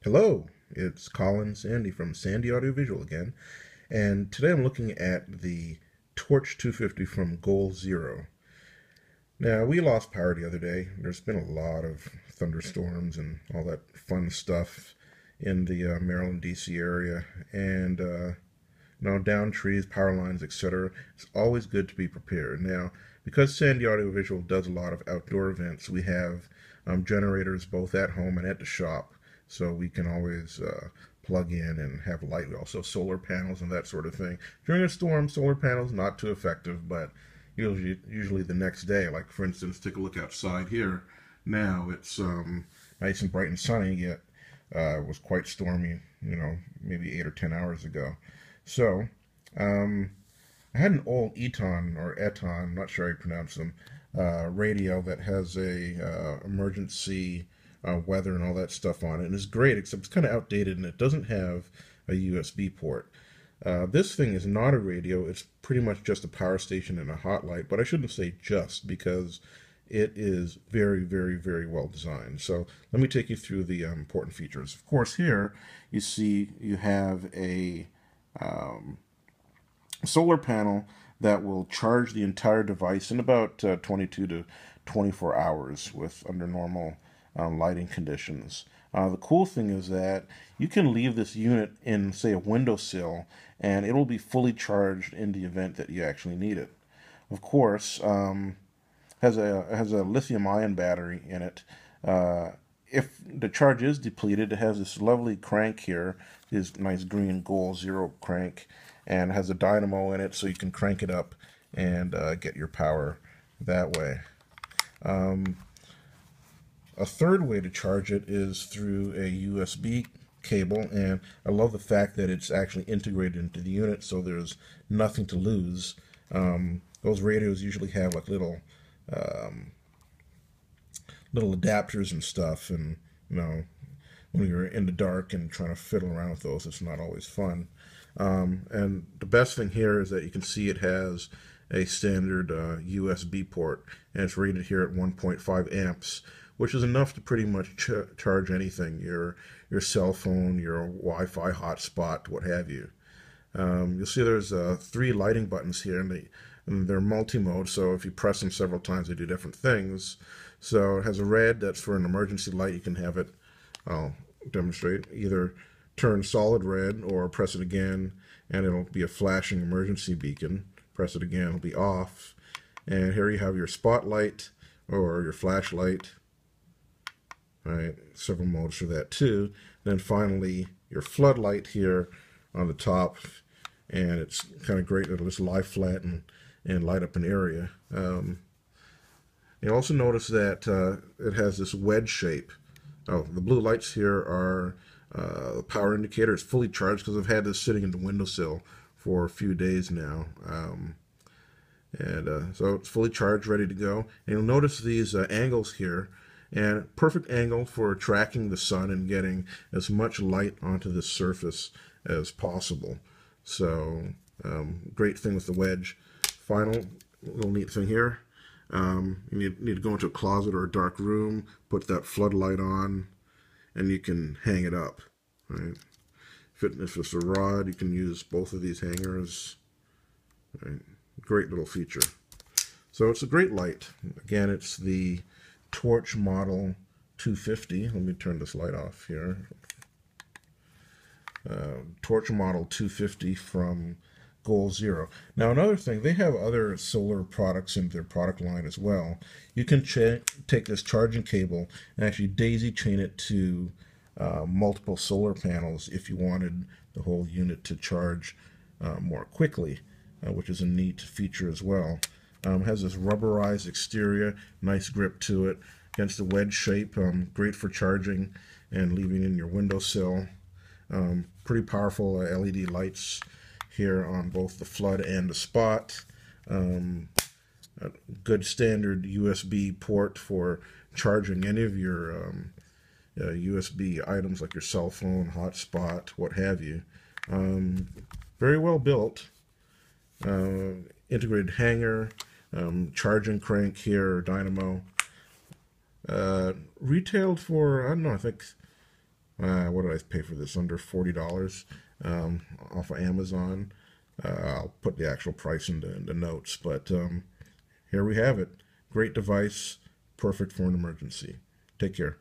Hello, it's Colin Sandy from Sandy Audiovisual again, and today I'm looking at the Torch 250 from GoalZero. Now, we lost power the other day. There's been a lot of thunderstorms and all that fun stuff in the Maryland, D.C. area, and down trees, power lines, etc. It's always good to be prepared. Now, because Sandy Audiovisual does a lot of outdoor events, we have generators both at home and at the shop, so we can always plug in and have light. We also have solar panels and that sort of thing. During a storm, solar panels not too effective, but usually the next day. Like for instance, take a look outside here. Now it's nice and bright and sunny, yet it was quite stormy, maybe 8 or 10 hours ago. So, I had an old Eton, I'm not sure how you pronounce them, radio that has a emergency weather and all that stuff on it. And it's great, except it's kind of outdated and it doesn't have a USB port. This thing is not a radio. It's pretty much just a power station and a hot light, but I shouldn't say just because it is very, very, very well designed. So let me take you through the important features. Of course, here you see you have a solar panel that will charge the entire device in about 22 to 24 hours with under normal lighting conditions. The cool thing is that you can leave this unit in, say, a windowsill, and it will be fully charged in the event that you actually need it. Of course, has a lithium-ion battery in it. If the charge is depleted, it has this lovely crank here, this nice green GoalZero crank, and has a dynamo in it, so you can crank it up and get your power that way. A third way to charge it is through a USB cable, and I love the fact that it's actually integrated into the unit, so there's nothing to lose. Those radios usually have like little adapters and stuff, and when you're in the dark and trying to fiddle around with those, it's not always fun. And the best thing here is that you can see it has a standard USB port, and it's rated here at 1.5 amps, which is enough to pretty much charge anything, your cell phone, your Wi-Fi hotspot, what have you. You'll see there's 3 lighting buttons here, and they're multi-mode, so if you press them several times, they do different things. So it has a red, that's for an emergency light. You can have it, I'll demonstrate, either turn solid red or press it again, and it'll be a flashing emergency beacon. Press it again, it'll be off. And here you have your spotlight or your flashlight. Right, several modes for that too. And then finally, your floodlight here on the top, and it's kind of great. It'll just lie flat and light up an area. You also notice that it has this wedge shape. Oh, the blue lights here are the power indicator. It's fully charged because I've had this sitting in the windowsill for a few days now. So it's fully charged, ready to go. And you'll notice these angles here, and perfect angle for tracking the sun and getting as much light onto the surface as possible. So great thing with the wedge. Final little neat thing here. You need to go into a closet or a dark room, put that floodlight on, and you can hang it up. Right? If it's a rod, you can use both of these hangers. Right? Great little feature. So it's a great light. Again, it's the Torch Model 250. Let me turn this light off here. Torch Model 250 from GoalZero. Now another thing, they have other solar products in their product line as well. You can take this charging cable and actually daisy chain it to multiple solar panels if you wanted the whole unit to charge more quickly, which is a neat feature as well. Has this rubberized exterior, nice grip to it, against the wedge shape, great for charging and leaving in your windowsill. Pretty powerful LED lights here on both the flood and the spot. A good standard USB port for charging any of your USB items like your cell phone, hotspot, what have you. Very well built. Integrated hanger, charging crank here, dynamo. Retailed for, I don't know, I think What did I pay for this? Under $40 off of Amazon. I'll put the actual price in the notes, but here we have it. Great device, perfect for an emergency. Take care.